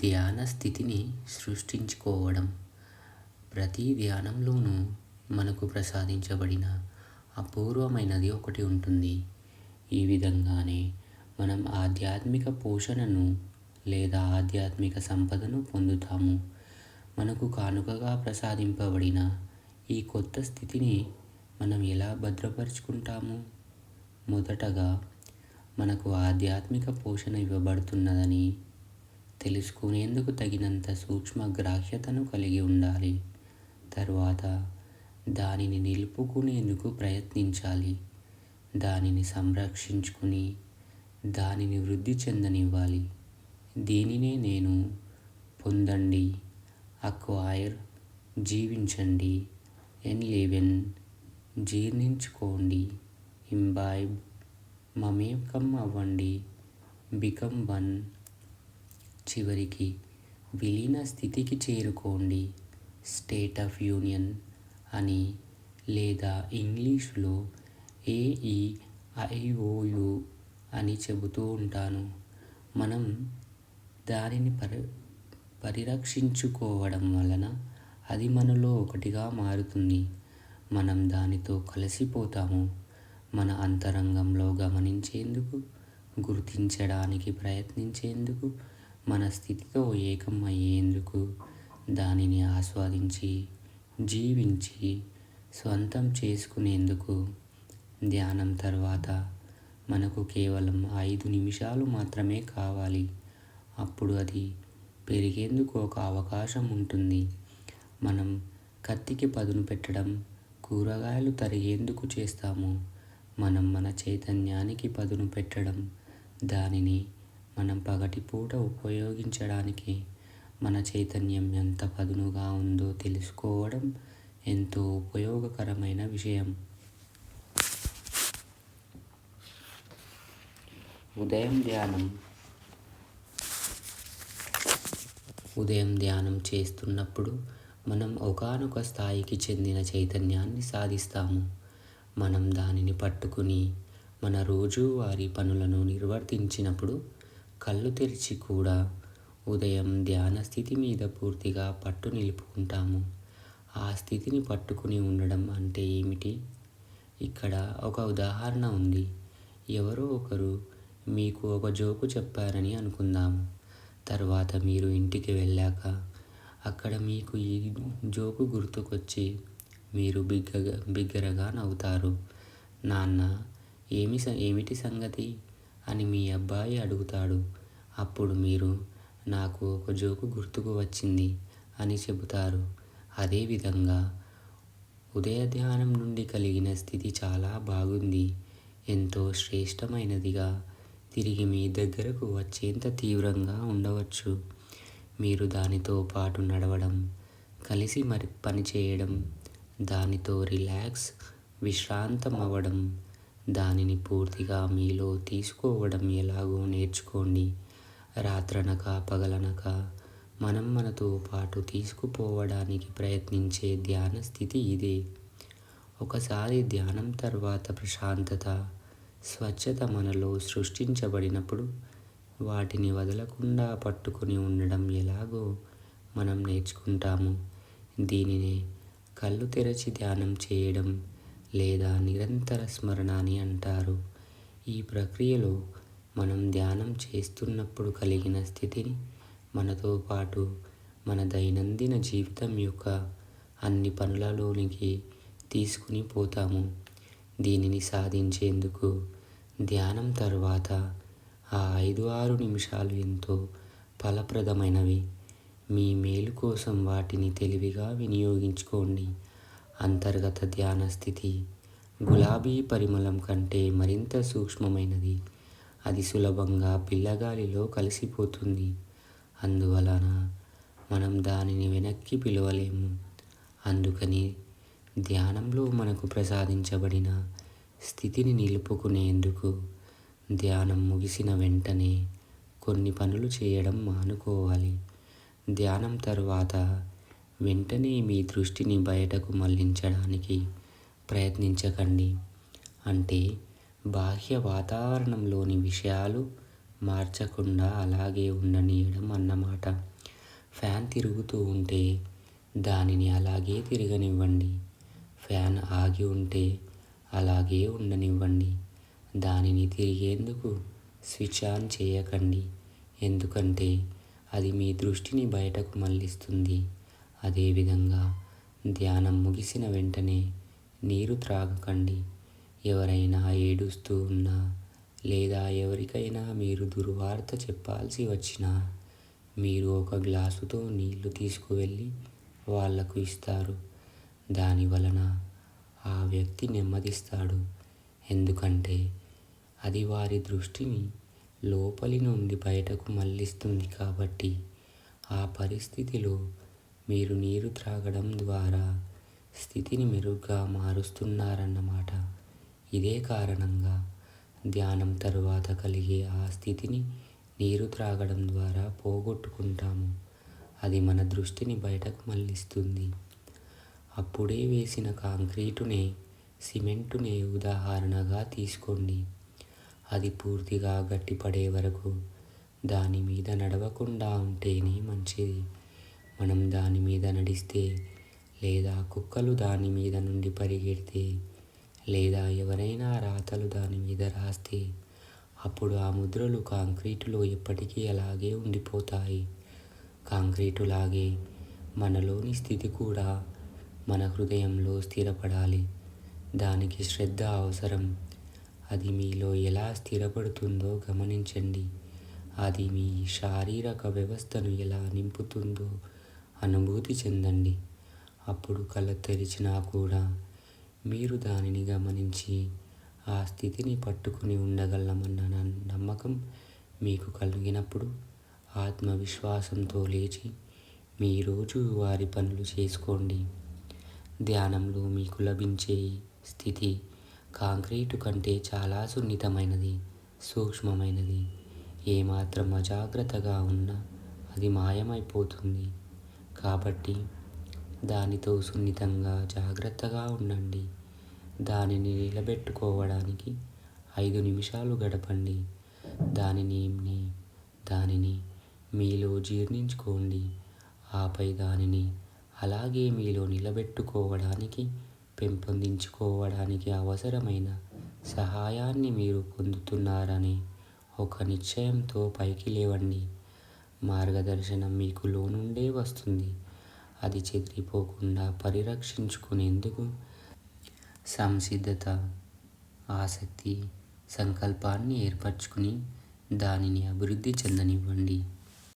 ధ్యాన స్థితిని సృష్టించుకోవడం. ప్రతి ధ్యానంలోనూ మనకు ప్రసాదించబడిన అపూర్వమైనది ఒకటి ఉంటుంది. ఈ విధంగానే మనం ఆధ్యాత్మిక పోషణను లేదా ఆధ్యాత్మిక సంపదను పొందుతాము. మనకు కానుకగా ప్రసాదింపబడిన ఈ కొత్త స్థితిని మనం ఎలా భద్రపరుచుకుంటాము? మొదటగా మనకు ఆధ్యాత్మిక పోషణ ఇవ్వబడుతున్నదని తెలుసుకునేందుకు తగినంత సూక్ష్మ గ్రాహ్యతను కలిగి ఉండాలి. తర్వాత దానిని నిలుపుకునేందుకు ప్రయత్నించాలి. దానిని సంరక్షించుకుని దానిని వృద్ధి చెందనివ్వాలి. దీనినే నేను పొందండి, అక్వైర్, జీవించండి, ఎన్లివెన్, జీర్ణించుకోండి, ఇంబైబ్, మమేకం అవ్వండి, బికమ్ వన్, చివరికి విలీన స్థితికి చేరుకోండి, స్టేట్ ఆఫ్ యూనియన్ అని, లేదా ఇంగ్లీషులో AEIOU అని చెబుతూ ఉంటాను. మనం దానిని పరిరక్షించుకోవడం వలన అది మనలో ఒకటిగా మారుతుంది. మనం దానితో కలిసిపోతాము. మన అంతరంగంలో గమనించేందుకు, గుర్తించడానికి ప్రయత్నించేందుకు, మన స్థితితో ఏకం అయ్యేందుకు, దానిని ఆస్వాదించి, జీవించి, స్వంతం చేసుకునేందుకు. ధ్యానం తర్వాత మనకు కేవలం 5 నిమిషాలు మాత్రమే కావాలి. అప్పుడు అది పెరిగేందుకు ఒక అవకాశం ఉంటుంది. మనం కత్తికి పదును పెట్టడం, కూరగాయలు తరిగేందుకు చేస్తాము. మనం మన చైతన్యానికి పదును పెట్టడం, దానిని మనం పగటిపూట ఉపయోగించడానికి. మన చైతన్యం ఎంత పదునుగా ఉందో తెలుసుకోవడం ఎంతో ఉపయోగకరమైన విషయం. ఉదయం ధ్యానం చేస్తున్నప్పుడు మనం ఒకానొక స్థాయికి చెందిన చైతన్యాన్ని సాధిస్తాము. మనం దానిని పట్టుకుని మన రోజువారీ పనులను నిర్వర్తించినప్పుడు కళ్ళు తెరిచి కూడా ఉదయం ధ్యాన స్థితి మీద పూర్తిగా పట్టు నిలుపుకుంటాము. ఆ స్థితిని పట్టుకుని ఉండడం అంటే ఏమిటి? ఇక్కడ ఒక ఉదాహరణ ఉంది. ఎవరో ఒకరు మీకు ఒక జోకు చెప్పారని అనుకుందాము. తర్వాత మీరు ఇంటికి వెళ్ళాక అక్కడ మీకు ఈ జోకు గుర్తుకొచ్చి మీరు బిగ్గరగా నవ్వుతారు. నాన్న, ఏమిటి సంగతి అని మీ అబ్బాయి అడుగుతాడు. అప్పుడు మీరు నాకు ఒక జోకు గుర్తుకు వచ్చింది అని చెబుతారు. అదేవిధంగా ఉదయ ధ్యానం నుండి కలిగిన స్థితి చాలా బాగుంది, ఎంతో శ్రేష్టమైనదిగా, తిరిగి మీ దగ్గరకు వచ్చేంత తీవ్రంగా ఉండవచ్చు. మీరు దానితో పాటు నడవడం, కలిసి పనిచేయడం, దానితో విశ్రాంతం అవ్వడం, దానిని పూర్తిగా మీలో తీసుకోవడం ఎలాగో నేర్చుకోండి. రాత్రనక పగలనక మనం మనతో పాటు తీసుకుపోవడానికి ప్రయత్నించే ధ్యాన స్థితి ఇదే. ఒకసారి ధ్యానం తర్వాత ప్రశాంతత, స్వచ్ఛత మనలో సృష్టించబడినప్పుడు వాటిని వదలకుండా పట్టుకుని ఉండడం ఎలాగో మనం నేర్చుకుంటాము. దీనినే కళ్ళు తెరచి ధ్యానం చేయడం లేదా నిరంతర స్మరణ అని అంటారు. ఈ ప్రక్రియలో మనం ధ్యానం చేస్తున్నప్పుడు కలిగిన స్థితిని మనతో పాటు మన దైనందిన జీవితం యొక్క అన్ని పనులలోనికి తీసుకుని పోతాము. దీనిని సాధించేందుకు ధ్యానం తర్వాత ఆ 5-6 నిమిషాలు ఎంతో ఫలప్రదమైనవి. మీ మేలు కోసం వాటిని తెలివిగా వినియోగించుకోండి. అంతర్గత ధ్యాన స్థితి గులాబీ పరిమళం కంటే మరింత సూక్ష్మమైనది. అది సులభంగా పిల్లగాలిలో కలిసిపోతుంది. అందువలన మనం దానిని వెనక్కి పిలవలేము. అందుకని ధ్యానంలో మనకు ప్రసాదించబడిన స్థితిని నిలుపుకునేందుకు ధ్యానం ముగిసిన వెంటనే కొన్ని పనులు చేయడం మానుకోవాలి. ధ్యానం తర్వాత వెంటనే మీ దృష్టిని బయటకు మళ్లించడానికి ప్రయత్నించకండి. అంటే బాహ్య వాతావరణంలోని విషయాలు మార్చకుండా అలాగే ఉండనీయడం అన్నమాట. ఫ్యాన్ తిరుగుతూ ఉంటే దానిని అలాగే తిరగనివ్వండి. ఫ్యాన్ ఆగి ఉంటే అలాగే ఉండనివ్వండి. దానిని తిరిగేందుకు స్విచ్ ఆన్ చేయకండి. ఎందుకంటే అది మీ దృష్టిని బయటకు మళ్ళిస్తుంది. అదేవిధంగా ధ్యానం ముగిసిన వెంటనే నీరు త్రాగకండి. ఎవరైనా ఏడుస్తూ ఉన్నా లేదా ఎవరికైనా మీరు దుర్వార్త చెప్పాల్సి వచ్చినా మీరు ఒక గ్లాసుతో నీళ్లు తీసుకువెళ్ళి వాళ్లకు ఇస్తారు. దాని వలన ఆ వ్యక్తి నెమ్మదిస్తాడు. ఎందుకంటే అది వారి దృష్టిని లోపలి నుండి బయటకు మళ్ళిస్తుంది కాబట్టి. ఆ పరిస్థితిలో మీరు నీరు త్రాగడం ద్వారా స్థితిని మెరుగ్గా మారుస్తున్నారన్నమాట. ఇదే కారణంగా ధ్యానం తరువాత కలిగే ఆ స్థితిని నీరు త్రాగడం ద్వారా పోగొట్టుకుంటాము. అది మన దృష్టిని బయటకు మళ్ళిస్తుంది. అప్పుడే వేసిన కాంక్రీటునే, సిమెంటునే ఉదాహరణగా తీసుకోండి. అది పూర్తిగా గట్టిపడే వరకు దాని మీద నడవకుండా ఉంటేనే మంచిది. మనం దాని మీద నడిస్తే లేదా కుక్కలు దాని మీద నుండి పరిగెడితే లేదా ఎవరైనా రాతలు దాని మీద రాస్తే అప్పుడు ఆ ముద్రలు కాంక్రీటులో ఎప్పటికీ అలాగే ఉండిపోతాయి. కాంక్రీటులాగే మనలోని స్థితి కూడా మన హృదయంలో స్థిరపడాలి. దానికి శ్రద్ధ అవసరం. అది మీలో ఎలా స్థిరపడుతుందో గమనించండి. అది మీ శారీరక వ్యవస్థను ఎలా నింపుతుందో అనుభూతి చెందండి. అప్పుడు కళ్ళు తెరిచినా కూడా మీరు దానిని గమనించి ఆ స్థితిని పట్టుకుని ఉండగలమన్న నమ్మకం మీకు కలిగినప్పుడు ఆత్మవిశ్వాసంతో లేచి మీ రోజు వారి పనులు చేసుకోండి. ధ్యానంలో మీకు లభించే స్థితి కాంక్రీటు కంటే చాలా సున్నితమైనది, సూక్ష్మమైనది. ఏమాత్రం అజాగ్రత్తగా ఉన్నా అది మాయమైపోతుంది. కాబట్టి దానితో సున్నితంగా జాగ్రత్తగా ఉండండి. దానిని నిలబెట్టుకోవడానికి 5 నిమిషాలు గడపండి. దానిని మీలో జీర్ణించుకోండి. ఆపై దానిని అలాగే మీలో నిలబెట్టుకోవడానికి, పెంపొందించుకోవడానికి అవసరమైన సహాయాన్ని మీరు పొందుతున్నారనే ఒక నిశ్చయంతో పైకి లేవండి. మార్గదర్శనం మీకు లోనుండే వస్తుంది. అది చెదిరిపోకుండా పరిరక్షించుకునేందుకు సంసిద్ధత, ఆసక్తి, సంకల్పాన్ని ఏర్పరచుకుని దానిని అభివృద్ధి చెందనివ్వండి.